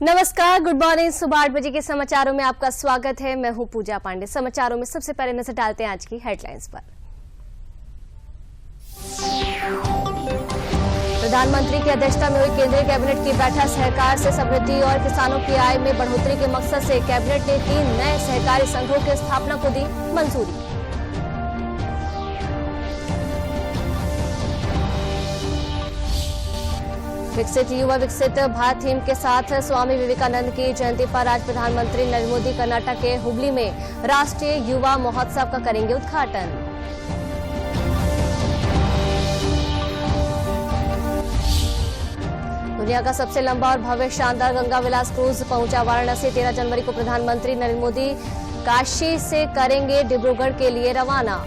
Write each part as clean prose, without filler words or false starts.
नमस्कार, good morning. सुबह 8 बजे के समाचारों में आपका स्वागत है। मैं हूं पूजा पांडे। समाचारों में सबसे पहले नजर डालते हैं आज की हेडलाइंस पर। प्रधानमंत्री की अध्यक्षता में हुई केंद्रीय कैबिनेट की बैठक। सहकार से समृद्धि और किसानों की आय में बढ़ोतरी के मकसद से कैबिनेट ने 3 नए सहकारी संघों की स्थापना को दी मंजूरी। विकसित युवा विकसित भारत थीम के साथ स्वामी विवेकानंद की जयंती पर आज प्रधानमंत्री नरेंद्र मोदी कर्नाटक के हुबली में राष्ट्रीय युवा महोत्सव का करेंगे उद्घाटन। दुनिया का सबसे लंबा और भव्य शानदार गंगा विलास क्रूज पहुंचा वाराणसी। 13 जनवरी को प्रधानमंत्री नरेंद्र मोदी काशी से करेंगे डिब्रूगढ़ के लिए रवाना।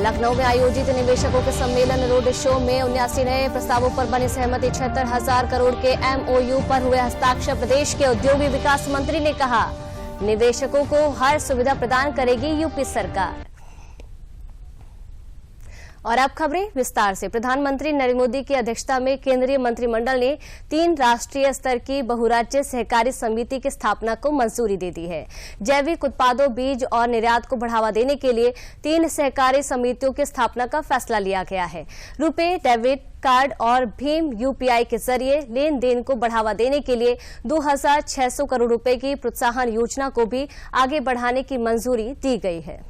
लखनऊ में आयोजित निवेशकों के सम्मेलन रोड शो में 79 नए प्रस्तावों पर बनी सहमति। 76,000 करोड़ के MOU पर हुए हस्ताक्षर। प्रदेश के औद्योगिक विकास मंत्री ने कहा, निवेशकों को हर सुविधा प्रदान करेगी यूपी सरकार। और अब खबरें विस्तार से। प्रधानमंत्री नरेंद्र मोदी की अध्यक्षता में केंद्रीय मंत्रिमंडल ने 3 राष्ट्रीय स्तर की बहुराज्य सहकारी समिति की स्थापना को मंजूरी दे दी है। जैविक उत्पादों, बीज और निर्यात को बढ़ावा देने के लिए 3 सहकारी समितियों की स्थापना का फैसला लिया गया है। रुपे डेबिट कार्ड और भीम UPI के जरिए लेन देन को बढ़ावा देने के लिए 2,600 करोड़ रुपए की प्रोत्साहन योजना को भी आगे बढ़ाने की मंजूरी दी गई है।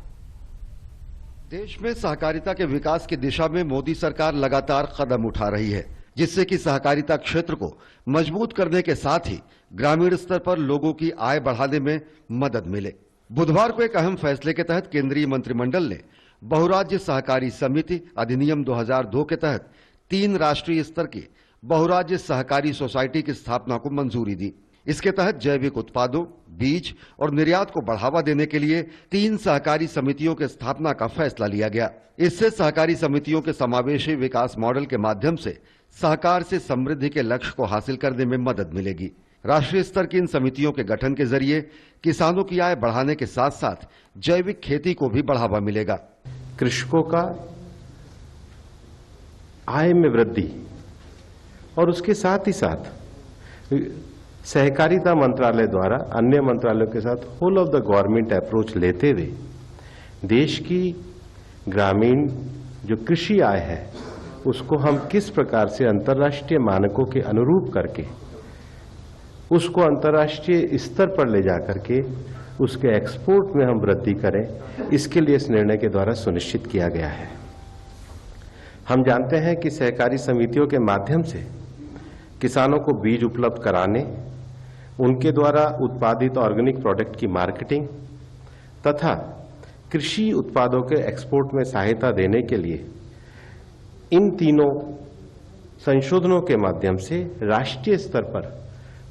देश में सहकारिता के विकास की दिशा में मोदी सरकार लगातार कदम उठा रही है, जिससे कि सहकारिता क्षेत्र को मजबूत करने के साथ ही ग्रामीण स्तर पर लोगों की आय बढ़ाने में मदद मिले। बुधवार को एक अहम फैसले के तहत केंद्रीय मंत्रिमंडल ने बहुराज्य सहकारी समिति अधिनियम 2002 के तहत 3 राष्ट्रीय स्तर की बहुराज्य सहकारी सोसाइटी की स्थापना को मंजूरी दी। इसके तहत जैविक उत्पादों, बीज और निर्यात को बढ़ावा देने के लिए 3 सहकारी समितियों की स्थापना का फैसला लिया गया। इससे सहकारी समितियों के समावेशी विकास मॉडल के माध्यम से सहकार से समृद्धि के लक्ष्य को हासिल करने में मदद मिलेगी। राष्ट्रीय स्तर की इन समितियों के गठन के जरिए किसानों की आय बढ़ाने के साथ साथ जैविक खेती को भी बढ़ावा मिलेगा। कृषकों का आय में वृद्धि और उसके साथ ही साथ सहकारिता मंत्रालय द्वारा अन्य मंत्रालयों के साथ whole of the government approach लेते हुए देश की ग्रामीण जो कृषि आय है उसको हम किस प्रकार से अंतर्राष्ट्रीय मानकों के अनुरूप करके उसको अंतर्राष्ट्रीय स्तर पर ले जाकर के उसके एक्सपोर्ट में हम वृद्धि करें, इसके लिए इस निर्णय के द्वारा सुनिश्चित किया गया है। हम जानते हैं कि सहकारी समितियों के माध्यम से किसानों को बीज उपलब्ध कराने, उनके द्वारा उत्पादित ऑर्गेनिक प्रोडक्ट की मार्केटिंग तथा कृषि उत्पादों के एक्सपोर्ट में सहायता देने के लिए इन तीनों संशोधनों के माध्यम से राष्ट्रीय स्तर पर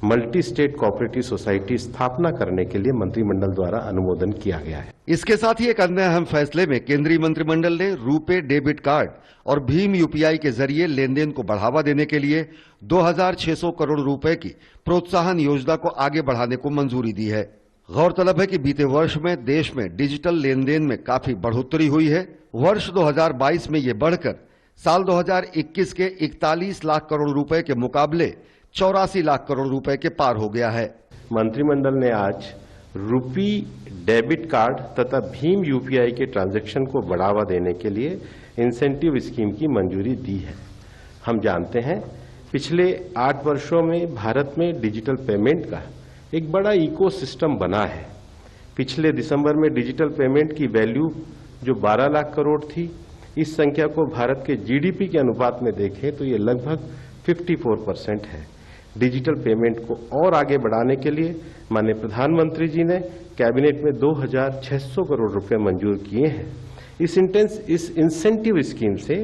मल्टी स्टेट कोऑपरेटिव सोसाइटी स्थापना करने के लिए मंत्रिमंडल द्वारा अनुमोदन किया गया है। इसके साथ ही एक अन्य अहम फैसले में केंद्रीय मंत्रिमंडल ने रुपे डेबिट कार्ड और भीम UPI के जरिए लेन देन को बढ़ावा देने के लिए 2,600 करोड़ रुपए की प्रोत्साहन योजना को आगे बढ़ाने को मंजूरी दी है। गौरतलब है कि बीते वर्ष में देश में डिजिटल लेन देन में काफी बढ़ोतरी हुई है। वर्ष 2022 में ये बढ़कर साल 2021 के 41 लाख करोड़ रुपए के मुकाबले 84 लाख करोड़ रुपए के पार हो गया है। मंत्रिमंडल ने आज रुपी डेबिट कार्ड तथा भीम UPI के ट्रांजैक्शन को बढ़ावा देने के लिए इंसेंटिव स्कीम की मंजूरी दी है। हम जानते हैं पिछले 8 वर्षों में भारत में डिजिटल पेमेंट का एक बड़ा इकोसिस्टम बना है। पिछले दिसंबर में डिजिटल पेमेंट की वैल्यू जो 12 लाख करोड़ थी, इस संख्या को भारत के GDP के अनुपात में देखें तो ये लगभग 54% है। डिजिटल पेमेंट को और आगे बढ़ाने के लिए माननीय प्रधानमंत्री जी ने कैबिनेट में 2,600 करोड़ रुपए मंजूर किए हैं। इस इंसेंटिव स्कीम से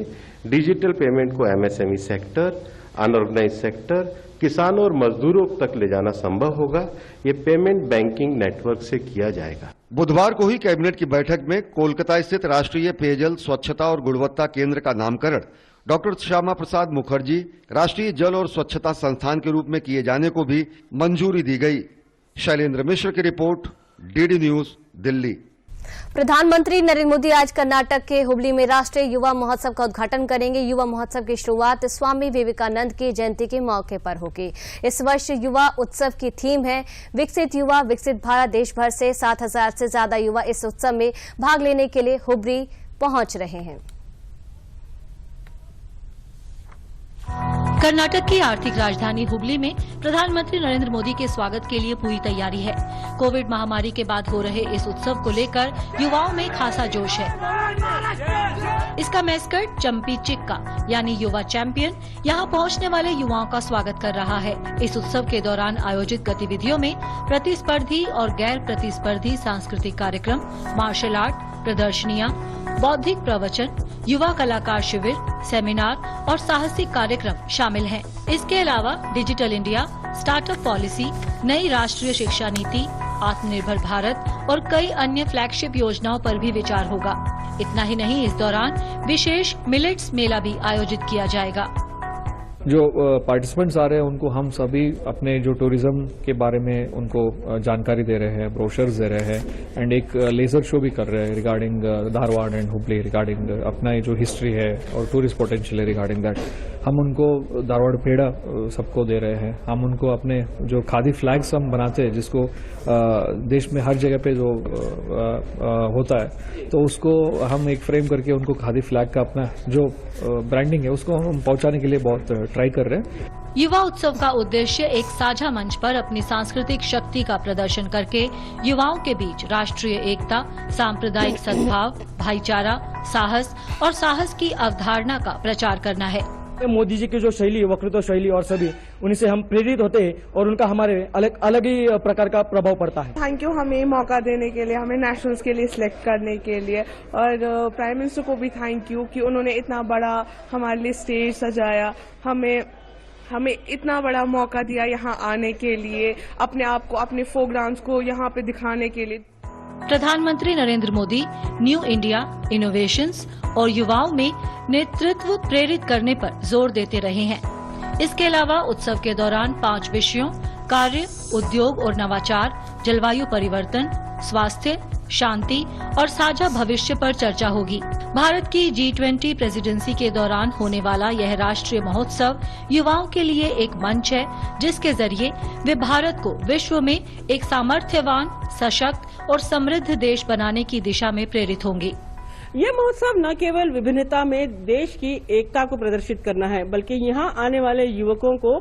डिजिटल पेमेंट को MSME सेक्टर, अनऑर्गेनाइज सेक्टर, किसानों और मजदूरों तक ले जाना संभव होगा। ये पेमेंट बैंकिंग नेटवर्क से किया जाएगा। बुधवार को ही कैबिनेट की बैठक में कोलकाता स्थित राष्ट्रीय पेयजल स्वच्छता और गुणवत्ता केंद्र का नामकरण डॉक्टर श्यामा प्रसाद मुखर्जी राष्ट्रीय जल और स्वच्छता संस्थान के रूप में किए जाने को भी मंजूरी दी गई। शैलेंद्र मिश्र की रिपोर्ट, DD न्यूज, दिल्ली। प्रधानमंत्री नरेंद्र मोदी आज कर्नाटक के हुबली में राष्ट्रीय युवा महोत्सव का उद्घाटन करेंगे। युवा महोत्सव की शुरुआत स्वामी विवेकानंद की जयंती के मौके पर होगी। इस वर्ष युवा उत्सव की थीम है विकसित युवा विकसित भारत। देश भर से 7,000 से ज्यादा युवा इस उत्सव में भाग लेने के लिए हुबली पहुंच रहे हैं। कर्नाटक की आर्थिक राजधानी हुबली में प्रधानमंत्री नरेंद्र मोदी के स्वागत के लिए पूरी तैयारी है। कोविड महामारी के बाद हो रहे इस उत्सव को लेकर युवाओं में खासा जोश है। इसका मैस्कट चंपी चिक्का यानी युवा चैंपियन यहां पहुंचने वाले युवाओं का स्वागत कर रहा है। इस उत्सव के दौरान आयोजित गतिविधियों में प्रतिस्पर्धी और गैर प्रतिस्पर्धी सांस्कृतिक कार्यक्रम, मार्शल आर्ट प्रदर्शनियां, बौद्धिक प्रवचन, युवा कलाकार शिविर, सेमिनार और साहसिक कार्यक्रम शामिल हैं। इसके अलावा डिजिटल इंडिया, स्टार्टअप पॉलिसी, नई राष्ट्रीय शिक्षा नीति, आत्मनिर्भर भारत और कई अन्य फ्लैगशिप योजनाओं पर भी विचार होगा। इतना ही नहीं, इस दौरान विशेष मिलेट्स मेला भी आयोजित किया जाएगा। जो पार्टिसिपेंट्स आ रहे हैं उनको हम सभी अपने जो टूरिज्म के बारे में उनको जानकारी दे रहे हैं, ब्रोशर्स दे रहे हैं एंड एक लेजर शो भी कर रहे हैं regarding Dharwad and Hubli, regarding अपना ये जो हिस्ट्री है और टूरिस्ट पोटेंशियल है रिगार्डिंग दैट। हम उनको धारवाड़ पेड़ा सबको दे रहे हैं। हम उनको अपने जो खादी फ्लैग्स हम बनाते हैं जिसको देश में हर जगह पे जो होता है तो उसको हम एक फ्रेम करके उनको खादी फ्लैग का अपना जो ब्रांडिंग है उसको हम पहुंचाने के लिए बहुत ट्राई कर रहे हैं। युवा उत्सव का उद्देश्य एक साझा मंच पर अपनी सांस्कृतिक शक्ति का प्रदर्शन करके युवाओं के बीच राष्ट्रीय एकता, सांप्रदायिक सद्भाव, भाईचारा, साहस और साहस की अवधारणा का प्रचार करना है। मोदी जी की जो शैली, वक्तृत्व शैली और सभी उन्हीं से हम प्रेरित होते हैं और उनका हमारे अलग ही प्रकार का प्रभाव पड़ता है। थैंक यू हमें मौका देने के लिए, हमें नेशनल्स के लिए सिलेक्ट करने के लिए, और प्राइम मिनिस्टर को भी थैंक यू कि उन्होंने इतना बड़ा हमारे लिए स्टेज सजाया, हमें इतना बड़ा मौका दिया यहाँ आने के लिए, अपने आप को, अपने प्रोग्राम्स को यहाँ पे दिखाने के लिए। प्रधानमंत्री Narendra Modi new India, innovations और युवाओं में नेतृत्व प्रेरित करने पर जोर देते रहे हैं। इसके अलावा उत्सव के दौरान 5 विषयों कार्य, उद्योग और नवाचार, जलवायु परिवर्तन, स्वास्थ्य, शांति और साझा भविष्य पर चर्चा होगी। भारत की G20 प्रेसिडेंसी के दौरान होने वाला यह राष्ट्रीय महोत्सव युवाओं के लिए एक मंच है जिसके जरिए वे भारत को विश्व में एक सामर्थ्यवान, सशक्त और समृद्ध देश बनाने की दिशा में प्रेरित होंगे। ये महोत्सव न केवल विभिन्नता में देश की एकता को प्रदर्शित करना है, बल्कि यहाँ आने वाले युवकों को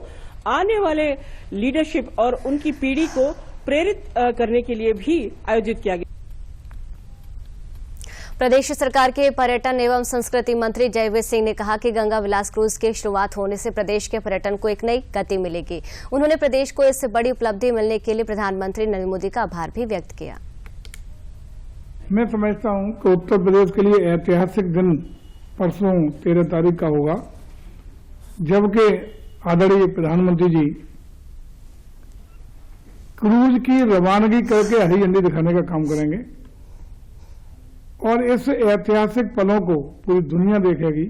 आने वाले लीडरशिप और उनकी पीढ़ी को प्रेरित करने के लिए भी आयोजित किया गया। प्रदेश सरकार के पर्यटन एवं संस्कृति मंत्री जयवीर सिंह ने कहा कि गंगा विलास क्रूज की शुरुआत होने से प्रदेश के पर्यटन को एक नई गति मिलेगी। उन्होंने प्रदेश को इससे बड़ी उपलब्धि मिलने के लिए प्रधानमंत्री नरेंद्र मोदी का आभार भी व्यक्त किया। मैं समझता हूं कि उत्तर प्रदेश के लिए ऐतिहासिक दिन परसों 13 तारीख का होगा, जबकि आदरणीय प्रधानमंत्री जी क्रूज की रवानगी करके हरी झंडी दिखाने का काम करेंगे और इस ऐतिहासिक पलों को पूरी दुनिया देखेगी।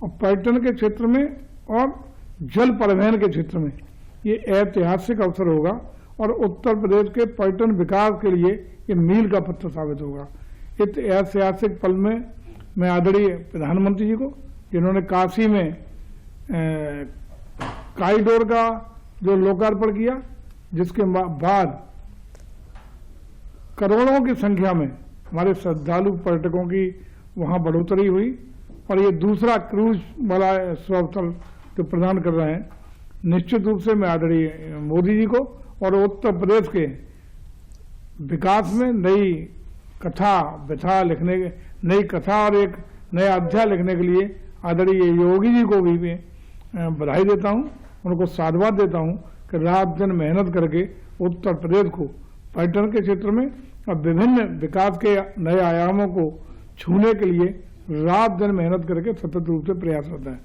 और पर्यटन के क्षेत्र में और जल परिवहन के क्षेत्र में ये ऐतिहासिक अवसर होगा और उत्तर प्रदेश के पर्यटन विकास के लिए ये मील का पत्थर साबित होगा। इस ऐतिहासिक पल में मैं आदरणीय प्रधानमंत्री जी को, जिन्होंने काशी में कॉरिडोर का जो लोकार्पण किया, जिसके बाद करोड़ों की संख्या में हमारे श्रद्धालु पर्यटकों की वहां बढ़ोतरी हुई और ये दूसरा क्रूज वाला अवसर जो प्रदान कर रहे हैं, निश्चित रूप से मैं आदरणीय मोदी जी को और उत्तर प्रदेश के विकास में नई कथा और एक नया अध्याय लिखने के लिए आदरणीय योगी जी को भी मैं बधाई देता हूं, उनको साधुवाद देता हूं कि रात दिन मेहनत करके उत्तर प्रदेश को पर्यटन के क्षेत्र में और विभिन्न विकास के नए आयामों को छूने के लिए रात दिन मेहनत करके सतत रूप से प्रयासरत है।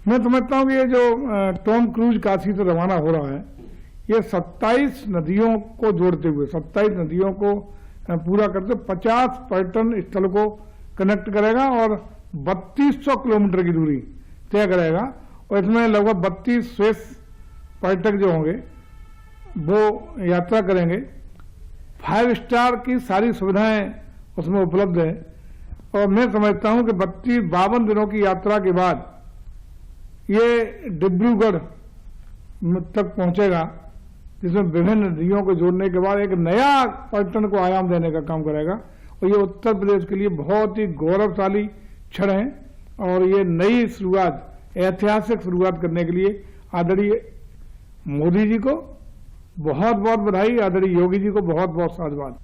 मैं समझता हूं कि ये जो टॉम क्रूज काशी से रवाना हो रहा है, ये 27 नदियों को जोड़ते हुए 27 नदियों को पूरा करते 50 पर्यटन स्थल को कनेक्ट करेगा और 3200 किलोमीटर की दूरी तय करेगा और इसमें लगभग 32 स्विस पर्यटक जो होंगे वो यात्रा करेंगे। 5 स्टार की सारी सुविधाएं उसमें उपलब्ध है। और मैं समझता हूं कि 52 दिनों की यात्रा के बाद ये डिब्रूगढ़ तक पहुंचेगा, जिसमें विभिन्न नदियों को जोड़ने के बाद एक नया पर्यटन को आयाम देने का काम करेगा। और ये उत्तर प्रदेश के लिए बहुत ही गौरवशाली क्षण है और ये नई शुरुआत, ऐतिहासिक शुरुआत करने के लिए आदरणीय मोदी जी को बहुत बहुत बधाई, आदरणीय योगी जी को बहुत बहुत साधुवाद।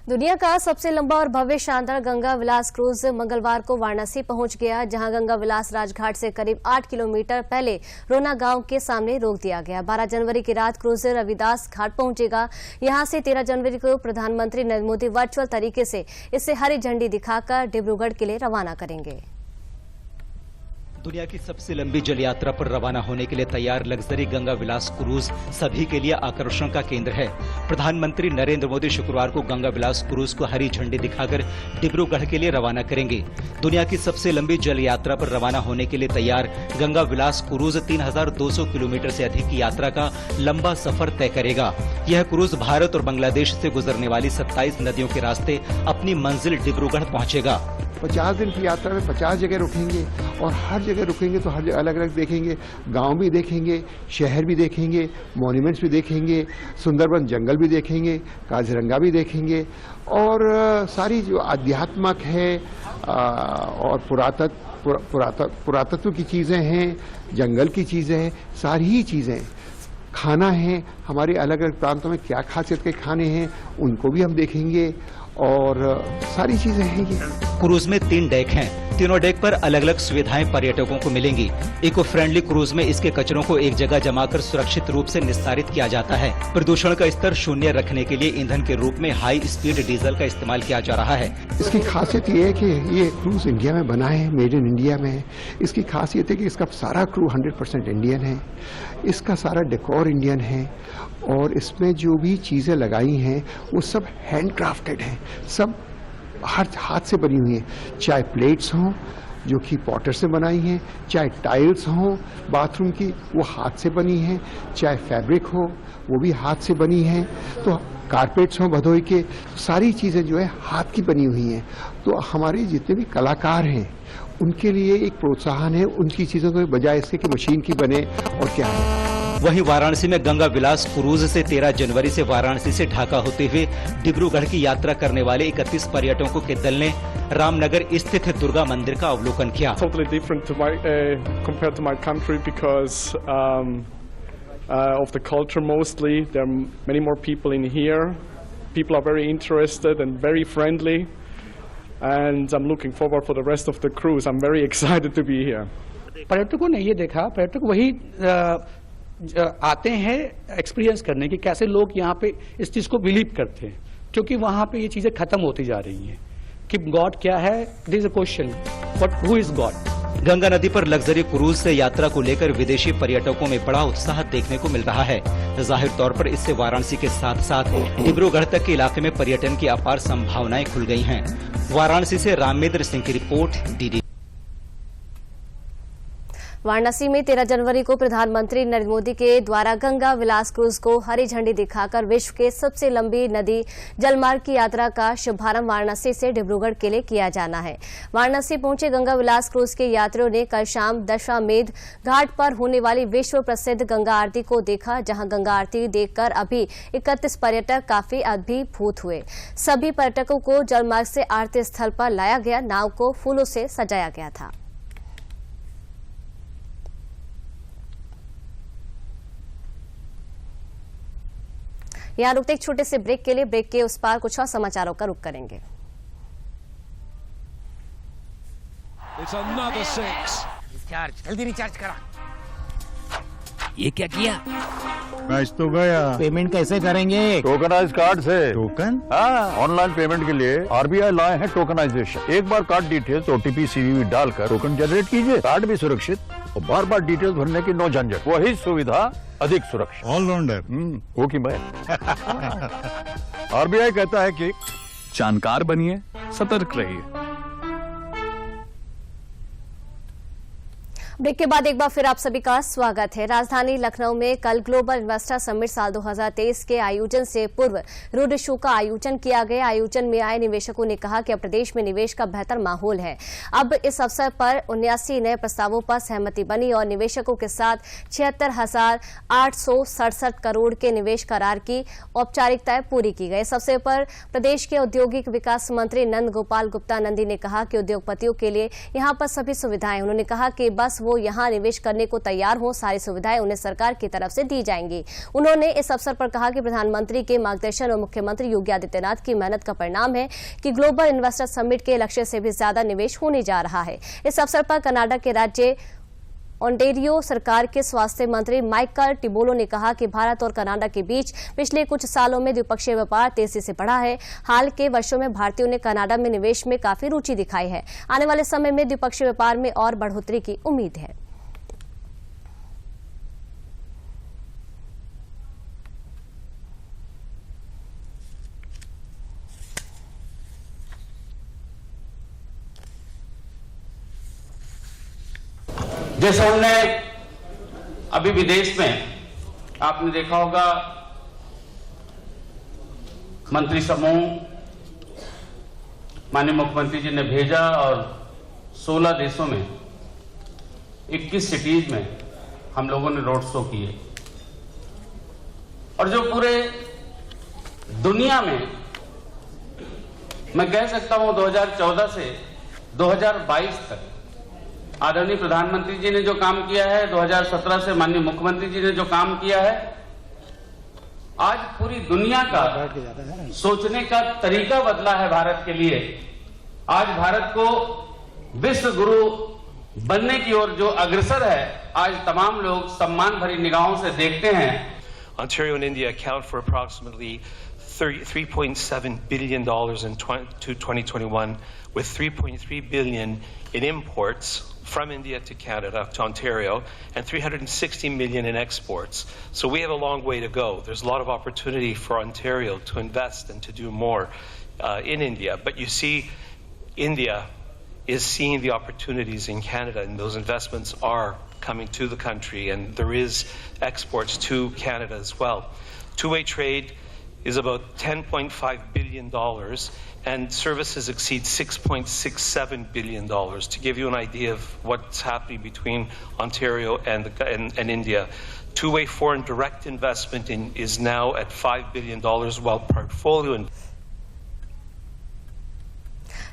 दुनिया का सबसे लंबा और भव्य शानदार गंगा विलास क्रूज मंगलवार को वाराणसी पहुंच गया, जहां गंगा विलास राजघाट से करीब 8 किलोमीटर पहले रोना गांव के सामने रोक दिया गया। 12 जनवरी की रात क्रूजर रविदास घाट पहुंचेगा। यहां से 13 जनवरी को प्रधानमंत्री नरेंद्र मोदी वर्चुअल तरीके से इसे हरी झंडी दिखाकर डिब्रूगढ़ के लिए रवाना करेंगे। दुनिया की सबसे लंबी जल यात्रा पर रवाना होने के लिए तैयार लग्जरी गंगा विलास क्रूज सभी के लिए आकर्षण का केंद्र है। प्रधानमंत्री नरेंद्र मोदी शुक्रवार को गंगा विलास क्रूज को हरी झंडी दिखाकर डिब्रूगढ़ के लिए रवाना करेंगे। दुनिया की सबसे लंबी जल यात्रा पर रवाना होने के लिए तैयार गंगा विलास क्रूज 3200 किलोमीटर से अधिक की यात्रा का लंबा सफर तय करेगा। यह क्रूज भारत और बांग्लादेश से गुजरने वाली 27 नदियों के रास्ते अपनी मंजिल डिब्रूगढ़ पहुंचेगा। 50 दिन की यात्रा में 50 जगह रुकेंगे और हर जगह रुकेंगे तो हर जगह अलग अलग देखेंगे। गांव भी देखेंगे, शहर भी देखेंगे, मॉन्यूमेंट्स भी देखेंगे, सुंदरबन जंगल भी देखेंगे, काजीरंगा भी देखेंगे और सारी जो आध्यात्मिक है और पुरातत्व की चीजें हैं, जंगल की चीजें हैं, सारी ही चीजें, खाना है, हमारे अलग अलग प्रांतों में क्या खासियत के खाने हैं उनको भी हम देखेंगे और सारी चीजें हैं। ये क्रूज में 3 डेक हैं। तीनों डेक पर अलग अलग सुविधाएं पर्यटकों को मिलेंगी। इको फ्रेंडली क्रूज में इसके कचरों को एक जगह जमाकर सुरक्षित रूप से निस्तारित किया जाता है। प्रदूषण का स्तर शून्य रखने के लिए ईंधन के रूप में हाई स्पीड डीजल का इस्तेमाल किया जा रहा है। इसकी खासियत ये है कि ये क्रूज इंडिया में बना है, मेड इन इंडिया में है। इसकी खासियत है कि इसका सारा क्रू 100% इंडियन है, इसका सारा डेकोर इंडियन है और इसमें जो भी चीजें लगाई हैं वो सब हैंड क्राफ्टेड है, सब हर हाथ से बनी हुई है। चाहे प्लेट्स हों जो कि पॉटर से बनाई हैं, चाहे टाइल्स हों बाथरूम की वो हाथ से बनी हैं, चाहे फैब्रिक हो वो भी हाथ से बनी है, तो कारपेट्स हों भदोई के, सारी चीजें जो है हाथ की बनी हुई हैं। तो हमारे जितने भी कलाकार हैं उनके लिए एक प्रोत्साहन है उनकी चीजों के बजाय इसके कि मशीन की बने और क्या है। वहीं वाराणसी में गंगा विलास क्रूज से 13 जनवरी से वाराणसी से ढाका होते हुए डिब्रूगढ़ की यात्रा करने वाले 31 पर्यटकों के दल ने रामनगर स्थित दुर्गा मंदिर का अवलोकन किया। Totally different to my compared to my country because of the culture mostly. There are many more people in here. People are very interested and very friendly, and I'm looking forward for the rest of the cruise. I'm very excited to be here. पर्यटकों ने ये देखा, पर्यटक वही आते हैं experience करने की कैसे लोग यहाँ पे इस चीज को बिलीव करते हैं, क्योंकि वहाँ पे ये चीजें खत्म होती जा रही हैं कि गॉड क्या है, this is a question, but who is God. Ganga नदी पर लग्जरी क्रूज से यात्रा को लेकर विदेशी पर्यटकों में बड़ा उत्साह देखने को मिल रहा है। जाहिर तौर पर इससे वाराणसी के साथ साथ डिब्रूगढ़ तक के इलाके में पर्यटन की अपार संभावनाएं खुल गई हैं। वाराणसी से रामेंद्र सिंह की रिपोर्ट, डीडी। वाराणसी में 13 जनवरी को प्रधानमंत्री नरेंद्र मोदी के द्वारा गंगा विलास क्रूज को हरी झंडी दिखाकर विश्व के सबसे लंबी नदी जलमार्ग की यात्रा का शुभारंभ वाराणसी से डिब्रूगढ़ के लिए किया जाना है। वाराणसी पहुंचे गंगा विलास क्रूज के यात्रियों ने कल शाम दशामेध घाट पर होने वाली विश्व प्रसिद्ध गंगा आरती को देखा, जहां गंगा आरती देखकर अभी 31 पर्यटक काफी अभिभूत हुए। सभी पर्यटकों को जलमार्ग से आरती स्थल पर लाया गया। नाव को फूलों से सजाया गया था। यहाँ रुकते एक छोटे से ब्रेक के लिए, ब्रेक के उस पार कुछ और समाचारों का रुख करेंगे। जल्दी रिचार्ज करा। ये क्या किया? मैच तो गया। पेमेंट कैसे करेंगे? टोकनाइज कार्ड से। टोकन? हाँ, ऑनलाइन पेमेंट के लिए आरबीआई लाए हैं टोकनाइजेशन। एक बार कार्ड डिटेल्स ओटीपी सीवीवी डालकर टोकन जनरेट कीजिए, कार्ड भी सुरक्षित और बार बार डिटेल्स भरने की नो झंझट, वही सुविधा अधिक सुरक्षित। ऑलराउंडर वो की मैं आरबीआई कहता है कि जानकार बनिए, सतर्क रहिए। ब्रेक के बाद एक बार फिर आप सभी का स्वागत है। राजधानी लखनऊ में कल ग्लोबल इन्वेस्टर समिट साल 2023 के आयोजन से पूर्व रोड शो का आयोजन किया गया। आयोजन में आए निवेशकों ने कहा कि अब प्रदेश में निवेश का बेहतर माहौल है। अब इस अवसर पर 79 नए प्रस्तावों पर सहमति बनी और निवेशकों के साथ 76,867 करोड़ के निवेश करार की औपचारिकताएं पूरी की गई। इस अवसर पर प्रदेश के औद्योगिक विकास मंत्री नंद गोपाल गुप्ता नंदी ने कहा कि उद्योगपतियों के लिए यहां पर सभी सुविधाएं, उन्होंने कहा कि बस वो यहां निवेश करने को तैयार हो, सारी सुविधाएं उन्हें सरकार की तरफ से दी जाएंगी। उन्होंने इस अवसर पर कहा कि प्रधानमंत्री के मार्गदर्शन और मुख्यमंत्री योगी आदित्यनाथ की मेहनत का परिणाम है कि ग्लोबल इन्वेस्टर समिट के लक्ष्य से भी ज्यादा निवेश होने जा रहा है। इस अवसर पर कनाडा के राज्य ओंटारियो सरकार के स्वास्थ्य मंत्री माइकल टिबोलो ने कहा कि भारत और कनाडा के बीच पिछले कुछ सालों में द्विपक्षीय व्यापार तेजी से बढ़ा है। हाल के वर्षों में भारतीयों ने कनाडा में निवेश में काफी रुचि दिखाई है। आने वाले समय में द्विपक्षीय व्यापार में और बढ़ोतरी की उम्मीद है। जैसे हमने अभी विदेश में आपने देखा होगा मंत्री समूह माननीय मुख्यमंत्री जी ने भेजा और 16 देशों में 21 सिटीज में हम लोगों ने रोड शो किए और जो पूरे दुनिया में मैं कह सकता हूं 2014 से 2022 तक आदरणीय प्रधानमंत्री जी ने जो काम किया है, 2017 से माननीय मुख्यमंत्री जी ने जो काम किया है, आज पूरी दुनिया का सोचने का तरीका बदला है भारत के लिए। आज भारत को विश्व गुरु बनने की ओर जो अग्रसर है, आज तमाम लोग सम्मान भरी निगाहों से देखते हैं। Ontario and India account for approximately $3.7 billion in 2021, with $3.3 billion in imports from India to Canada, to Ontario, and $360 million in exports. So we have a long way to go. There's a lot of opportunity for Ontario to invest and to do more in India. But you see, India is seeing the opportunities in Canada, and those investments are coming to the country, and there is exports to Canada as well. Two-way trade is about $10.5 billion, and services exceed $6.67 billion, to give you an idea of what's happening between Ontario and India. Two-way foreign direct investment is now at $5 billion, while portfolio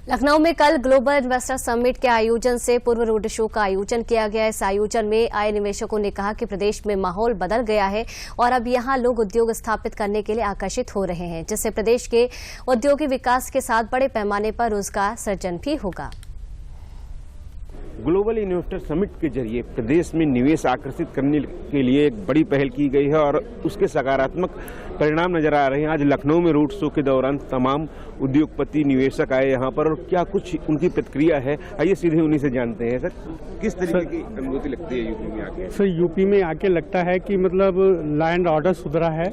Lucknow में कल global investor summit के आयोजन से पूर्व road show का आयोजन किया गया। इस आयोजन में आए निवेशकों ने कहा कि प्रदेश में माहौल बदल गया है और अब यहां लोग उद्योग स्थापित करने के लिए आकर्षित हो रहे हैं, जिससे प्रदेश के औद्योगिक विकास के साथ बड़े पैमाने पर रोजगार सृजन भी होगा। ग्लोबल इन्वेस्टर समिट के जरिए प्रदेश में निवेश आकर्षित करने के लिए एक बड़ी पहल की गई है और उसके सकारात्मक परिणाम नजर आ रहे हैं। आज लखनऊ में रोड शो के दौरान तमाम उद्योगपति निवेशक आए यहाँ पर, और क्या कुछ उनकी प्रतिक्रिया है, आइए सीधे उन्हीं से जानते हैं। सर, किस तरीके की अनुभूति लगती है यूपी में आके? सर, यूपी में आके लगता है कि मतलब लैंड ऑर्डर सुधरा है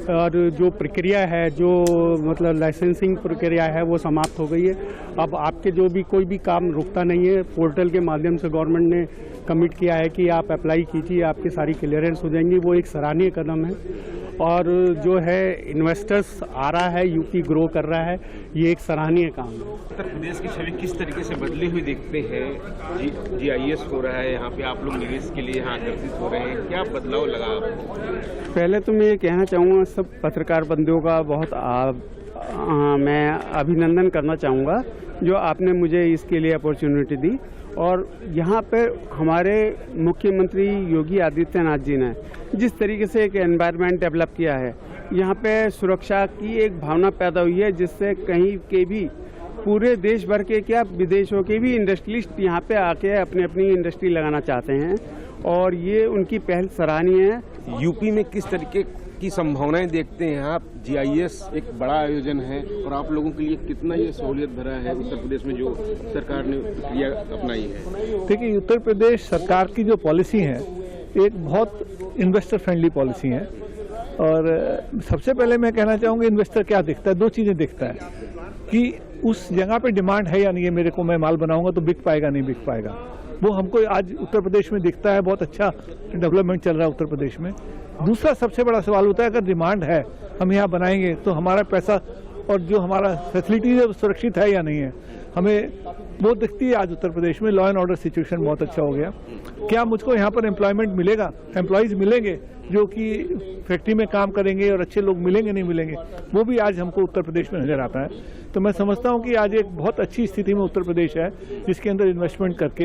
और जो प्रक्रिया है, जो मतलब लाइसेंसिंग प्रक्रिया है, वो समाप्त हो गई है। अब आपके जो भी कोई भी काम रुकता नहीं है। पोर्टल के माध्यम से गवर्नमेंट ने कमिट किया है कि आप अप्लाई कीजिए, आपकी सारी क्लियरेंस हो जाएंगी। वो एक सराहनीय कदम है और जो है इन्वेस्टर्स आ रहा है, यूपी ग्रो कर रहा है, ये एक सराहनीय काम है। उत्तर प्रदेश की छवि किस तरीके से बदली हुई देखते हैं? GIS हो रहा है यहाँ पे, आप लोग निवेश के लिए यहाँ आकर्षित हो रहे हैं, क्या बदलाव लगा आपको? पहले तो मैं ये कहना चाहूँगा सब पत्रकार बंधुओं का बहुत मैं अभिनंदन करना चाहूँगा जो आपने मुझे इसके लिए अपॉर्चुनिटी दी। और यहाँ पे हमारे मुख्यमंत्री योगी आदित्यनाथ जी ने जिस तरीके से एक एनवायरनमेंट डेवलप किया है, यहाँ पे सुरक्षा की एक भावना पैदा हुई है, जिससे कहीं के भी पूरे देश भर के क्या विदेशों के भी इंडस्ट्रियलिस्ट यहाँ पे आके अपनी अपनी इंडस्ट्री लगाना चाहते हैं और ये उनकी पहल सराहनीय है। यूपी में किस तरीके की संभावनाएं देखते हैं आप? GIS एक बड़ा आयोजन है और आप लोगों के लिए कितना ये सहूलियत भरा है उत्तर प्रदेश में जो सरकार ने प्रक्रिया अपनाई है? देखिए, उत्तर प्रदेश सरकार की जो पॉलिसी है एक बहुत इन्वेस्टर फ्रेंडली पॉलिसी है और सबसे पहले मैं कहना चाहूँगा इन्वेस्टर क्या देखता है, दो चीज़ें देखता है कि उस जगह पे डिमांड है या नहीं है, मेरे को मैं माल बनाऊंगा तो बिक पाएगा नहीं बिक पाएगा। वो हमको आज उत्तर प्रदेश में दिखता है। बहुत अच्छा डेवलपमेंट चल रहा है उत्तर प्रदेश में। दूसरा सबसे बड़ा सवाल होता है, अगर डिमांड है, हम यहाँ बनाएंगे तो हमारा पैसा और जो हमारा फैसिलिटीज है वो सुरक्षित है या नहीं है, हमें वो दिखती है। आज उत्तर प्रदेश में लॉ एंड ऑर्डर सिचुएशन बहुत अच्छा हो गया। क्या मुझको यहाँ पर एम्प्लॉयमेंट मिलेगा, एम्प्लॉयज मिलेंगे जो कि फैक्ट्री में काम करेंगे और अच्छे लोग मिलेंगे नहीं मिलेंगे, वो भी आज हमको उत्तर प्रदेश में नजर आता है। तो मैं समझता हूँ कि आज एक बहुत अच्छी स्थिति में उत्तर प्रदेश है, जिसके अंदर इन्वेस्टमेंट करके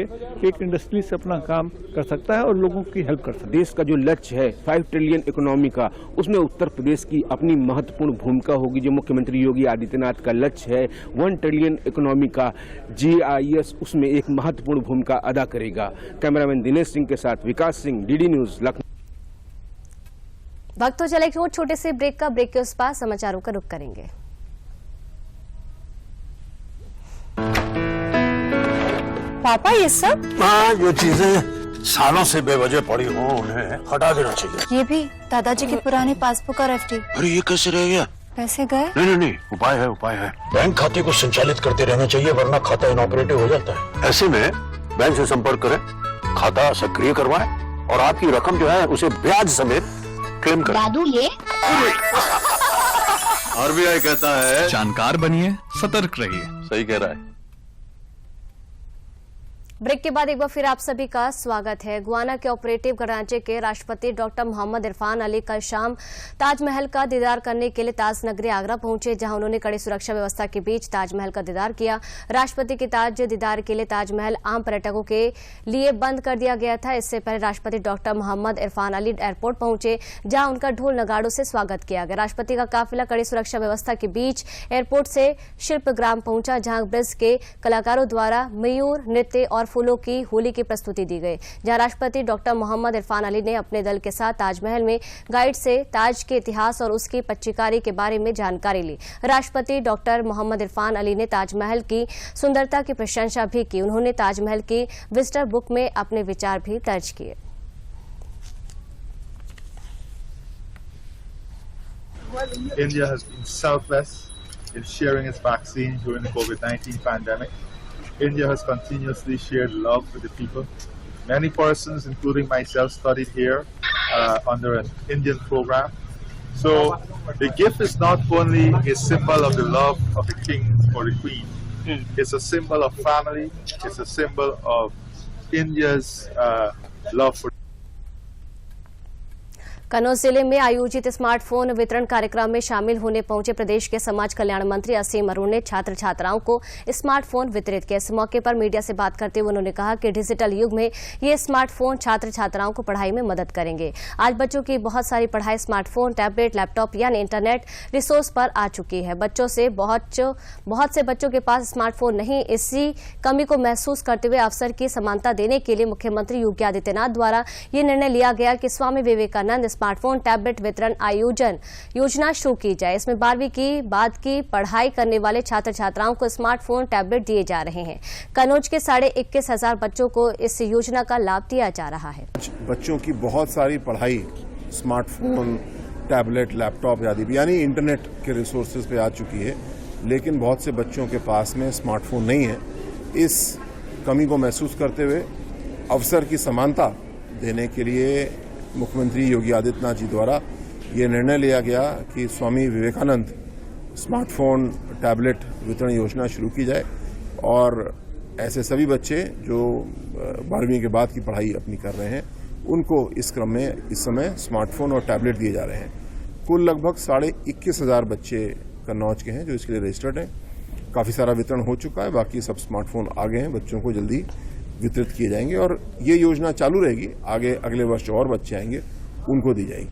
एक इंडस्ट्री से अपना काम कर सकता है और लोगों की हेल्प कर सकता है। देश का जो लक्ष्य है 5 ट्रिलियन इकोनॉमी का, उसमें उत्तर प्रदेश की अपनी महत्वपूर्ण भूमिका होगी। जो मुख्यमंत्री योगी आदित्यनाथ का लक्ष्य है 1 ट्रिलियन इकोनॉमी का, GIS उसमें एक महत्वपूर्ण भूमिका अदा करेगा। कैमरामैन दिनेश सिंह के साथ विकास सिंह, DD न्यूज, लखनऊ। वक्त तो चले एक छोटे से ब्रेक का। ब्रेक के उस पार समाचारों का रुख करेंगे। पापा ये सब? हाँ, जो चीजें सालों से बेवजह पड़ी हो उन्हें हटा देना चाहिए। ये भी दादाजी की पुरानी पासबुक और FD। अरे ये कैसे रह गया? पैसे गए? नहीं, उपाय है। बैंक खाते को संचालित करते रहना चाहिए, वरना खाता इनऑपरेटिव हो जाता है। ऐसे में बैंक से संपर्क करें, खाता सक्रिय करवाएं और आपकी रकम जो है उसे ब्याज समेत क्लेम करें। दादू ये RBI कहता है जानकार बनिए, सतर्क रहिए। सही कह रहा है। ब्रेक के बाद एक बार फिर आप सभी का स्वागत है। गुआना के ऑपरेटिव गणराज्य के राष्ट्रपति डॉक्टर मोहम्मद इरफान अली कल शाम ताजमहल का दीदार करने के लिए ताज नगरी आगरा पहुंचे, जहां उन्होंने कड़ी सुरक्षा व्यवस्था के बीच ताजमहल का दीदार किया। राष्ट्रपति के ताज दीदार के लिए ताजमहल आम पर्यटकों के लिए बंद कर दिया गया था। इससे पहले राष्ट्रपति डॉक्टर मोहम्मद इरफान अली एयरपोर्ट पहुंचे, जहां उनका ढोल नगाड़ों से स्वागत किया गया। राष्ट्रपति का काफिला कड़ी सुरक्षा व्यवस्था के बीच एयरपोर्ट से शिल्पग्राम पहुंचा, जहां ब्रिज के कलाकारों द्वारा मयूर नृत्य और फूलों की होली की प्रस्तुति दी गई, जहां राष्ट्रपति डॉक्टर मोहम्मद इरफान अली ने अपने दल के साथ ताजमहल में गाइड से ताज के इतिहास और उसकी पच्चीकारी के बारे में जानकारी ली। राष्ट्रपति डॉक्टर मोहम्मद इरफान अली ने ताजमहल की सुंदरता की प्रशंसा भी की। उन्होंने ताजमहल की विजिटर बुक में अपने विचार भी दर्ज किए। India has been selfless in sharing its vaccine during the COVID-19 pandemic. India has continuously shared love with the people. Many persons, including myself, studied here under an Indian program. So the gift is not only a symbol of the love of the king or the queen, it's a symbol of family, it's a symbol of India's love for Kannauj जिले में आयोजित smartphone वितरण कार्यक्रम में शामिल होने पहुंचे प्रदेश के समाज कल्याण मंत्री असीम अरुण ने छात्र छात्राओं को स्मार्टफोन वितरित किया। इस मौके पर मीडिया से बात करते हुए उन्होंने कहा कि डिजिटल युग में ये स्मार्टफोन छात्र छात्राओं को पढ़ाई में मदद करेंगे। आज बच्चों की बहुत सारी पढ़ाई स्मार्टफोन, टैबलेट, लैपटॉप यानी इंटरनेट रिसोर्स पर आ चुकी है। बहुत से बच्चों के पास स्मार्टफोन नहीं। इसी कमी को महसूस करते हुए अवसर की समानता देने के लिए मुख्यमंत्री योगी आदित्यनाथ द्वारा ये निर्णय लिया गया कि स्वामी विवेकानंद स्मार्टफोन टैबलेट वितरण आयोजन योजना शुरू की जाए। इसमें 12वीं की बाद की पढ़ाई करने वाले छात्र छात्राओं को स्मार्टफोन टैबलेट दिए जा रहे हैं। कन्नौज के 21,500 बच्चों को इस योजना का लाभ दिया जा रहा है। बच्चों की बहुत सारी पढ़ाई स्मार्टफोन, टैबलेट, लैपटॉप आदि यानी इंटरनेट के रिसोर्सेज पे आ चुकी है, लेकिन बहुत से बच्चों के पास में स्मार्टफोन नहीं है। इस कमी को महसूस करते हुए अवसर की समानता देने के लिए मुख्यमंत्री योगी आदित्यनाथ जी द्वारा ये निर्णय लिया गया कि स्वामी विवेकानंद स्मार्टफोन टैबलेट वितरण योजना शुरू की जाए और ऐसे सभी बच्चे जो 12वीं के बाद की पढ़ाई अपनी कर रहे हैं उनको इस क्रम में इस समय स्मार्टफोन और टैबलेट दिए जा रहे हैं। कुल लगभग 21,500 बच्चे कन्नौज के हैं जो इसके लिए रजिस्टर्ड हैं। काफ़ी सारा वितरण हो चुका है, बाकी सब स्मार्टफोन आ गए हैं, बच्चों को जल्दी वितरित किए जाएंगे और ये योजना चालू रहेगी। आगे अगले वर्ष और बच्चे आएंगे, उनको दी जाएगी।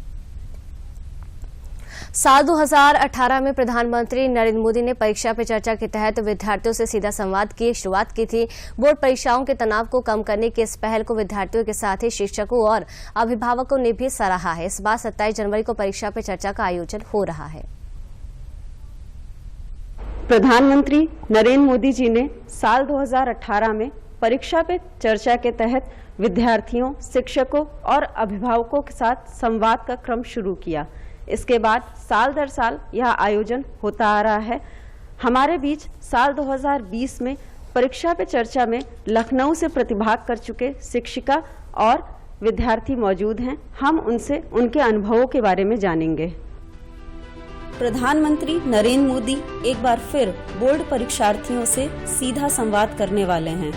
साल 2018 में प्रधानमंत्री नरेंद्र मोदी ने परीक्षा पे चर्चा के तहत विद्यार्थियों से सीधा संवाद की शुरुआत की थी। बोर्ड परीक्षाओं के तनाव को कम करने की इस पहल को विद्यार्थियों के साथ ही शिक्षकों और अभिभावकों ने भी सराहा है। इस बार 27 जनवरी को परीक्षा पे चर्चा का आयोजन हो रहा है। प्रधानमंत्री नरेंद्र मोदी जी ने साल 2018 में परीक्षा पे चर्चा के तहत विद्यार्थियों, शिक्षकों और अभिभावकों के साथ संवाद का क्रम शुरू किया। इसके बाद साल दर साल यह आयोजन होता आ रहा है। हमारे बीच साल 2020 में परीक्षा पे चर्चा में लखनऊ से प्रतिभाग कर चुके शिक्षिका और विद्यार्थी मौजूद हैं। हम उनसे उनके अनुभवों के बारे में जानेंगे। प्रधानमंत्री नरेंद्र मोदी एक बार फिर बोर्ड परीक्षार्थियों से सीधा संवाद करने वाले हैं।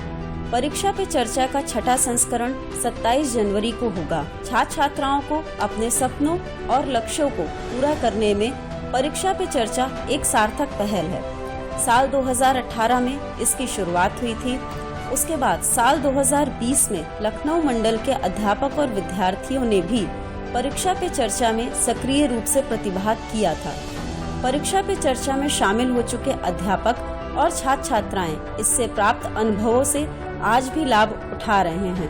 परीक्षा पे चर्चा का छठा संस्करण 27 जनवरी को होगा। छात्र छात्राओं को अपने सपनों और लक्ष्यों को पूरा करने में परीक्षा पे चर्चा एक सार्थक पहल है। साल 2018 में इसकी शुरुआत हुई थी। उसके बाद साल 2020 में लखनऊ मंडल के अध्यापक और विद्यार्थियों ने भी परीक्षा पे चर्चा में सक्रिय रूप से प्रतिभाग किया था। परीक्षा पे चर्चा में शामिल हो चुके अध्यापक और छात्र छात्राएं इससे प्राप्त अनुभवों से आज भी लाभ उठा रहे हैं।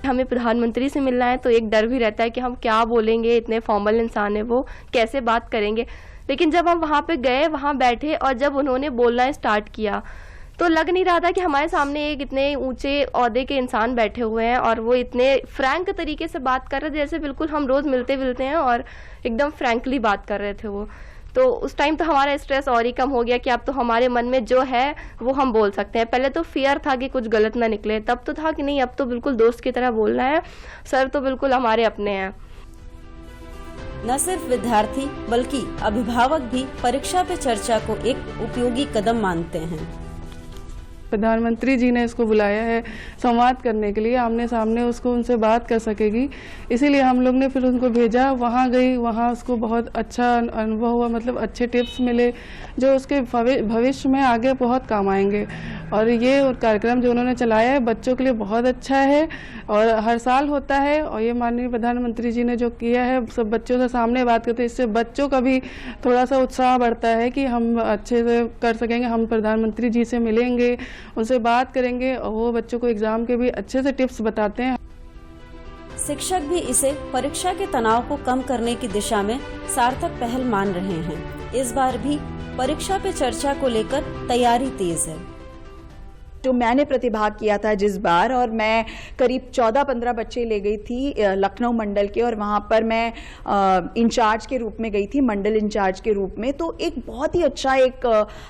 हमें प्रधानमंत्री से मिलना है तो एक डर भी रहता है कि हम क्या बोलेंगे, इतने फॉर्मल इंसान है वो, कैसे बात करेंगे। लेकिन जब हम वहाँ पे गए, वहाँ बैठे और जब उन्होंने बोलना स्टार्ट किया तो लग नहीं रहा था कि हमारे सामने एक इतने ऊंचे ओहदे के इंसान बैठे हुए हैं और वो इतने फ्रैंक तरीके से बात कर रहे थे, जैसे बिल्कुल हम रोज मिलते हैं और एकदम फ्रैंकली बात कर रहे थे वो। तो उस टाइम तो हमारा स्ट्रेस और ही कम हो गया कि अब तो हमारे मन में जो है वो हम बोल सकते हैं। पहले तो फियर था कि कुछ गलत ना निकले, तब तो था कि नहीं अब तो बिल्कुल दोस्त की तरह बोलना है, सर तो बिल्कुल हमारे अपने हैं। न सिर्फ विद्यार्थी बल्कि अभिभावक भी परीक्षा पे चर्चा को एक उपयोगी कदम मानते हैं। प्रधानमंत्री जी ने इसको बुलाया है संवाद करने के लिए, आमने सामने उसको उनसे बात कर सकेगी, इसीलिए हम लोग ने फिर उनको भेजा। वहाँ गई, वहाँ उसको बहुत अच्छा अनुभव हुआ, मतलब अच्छे टिप्स मिले जो उसके भविष्य में आगे बहुत काम आएंगे। और ये कार्यक्रम जो उन्होंने चलाया है बच्चों के लिए बहुत अच्छा है और हर साल होता है। और ये माननीय प्रधानमंत्री जी ने जो किया है, सब बच्चों से सामने बात करते हैं, इससे बच्चों का भी थोड़ा सा उत्साह बढ़ता है कि हम अच्छे से कर सकेंगे, हम प्रधानमंत्री जी से मिलेंगे, उनसे बात करेंगे और वो बच्चों को एग्जाम के भी अच्छे से टिप्स बताते हैं। शिक्षक भी इसे परीक्षा के तनाव को कम करने की दिशा में सार्थक पहल मान रहे हैं। इस बार भी परीक्षा पे चर्चा को लेकर तैयारी तेज है। जो मैंने प्रतिभाग किया था जिस बार, और मैं करीब 14-15 बच्चे ले गई थी लखनऊ मंडल के, और वहाँ पर मैं इंचार्ज के रूप में गई थी, मंडल इंचार्ज के रूप में। तो एक बहुत ही अच्छा एक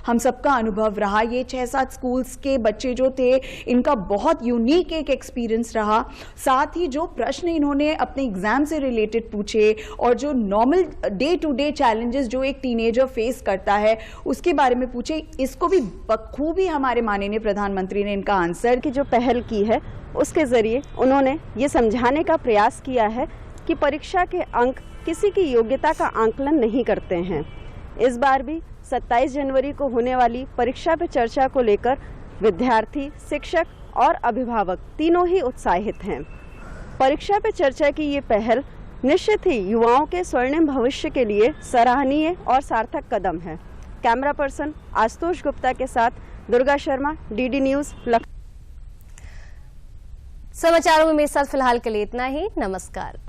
हम सबका अनुभव रहा। ये 6-7 स्कूल्स के बच्चे जो थे, इनका बहुत यूनिक एक एक्सपीरियंस रहा। साथ ही जो प्रश्न इन्होंने अपने एग्जाम से रिलेटेड पूछे और जो normal day to day challenges जो एक टीनेजर फेस करता है उसके बारे में पूछे, इसको भी बखूबी हमारे माननीय प्रधानमंत्री ने इनका आंसर की जो पहल की है उसके जरिए उन्होंने ये समझाने का प्रयास किया है कि परीक्षा के अंक किसी की योग्यता का आंकलन नहीं करते हैं। इस बार भी 27 जनवरी को होने वाली परीक्षा पे चर्चा को लेकर विद्यार्थी, शिक्षक और अभिभावक तीनों ही उत्साहित हैं। परीक्षा पे चर्चा की ये पहल निश्चित ही युवाओं के स्वर्णिम भविष्य के लिए सराहनीय और सार्थक कदम है। कैमरा पर्सन आशुतोष गुप्ता के साथ दुर्गा शर्मा, डीडी न्यूज लखनऊ। समाचारों में मेरे साथ फिलहाल के लिए इतना ही। नमस्कार।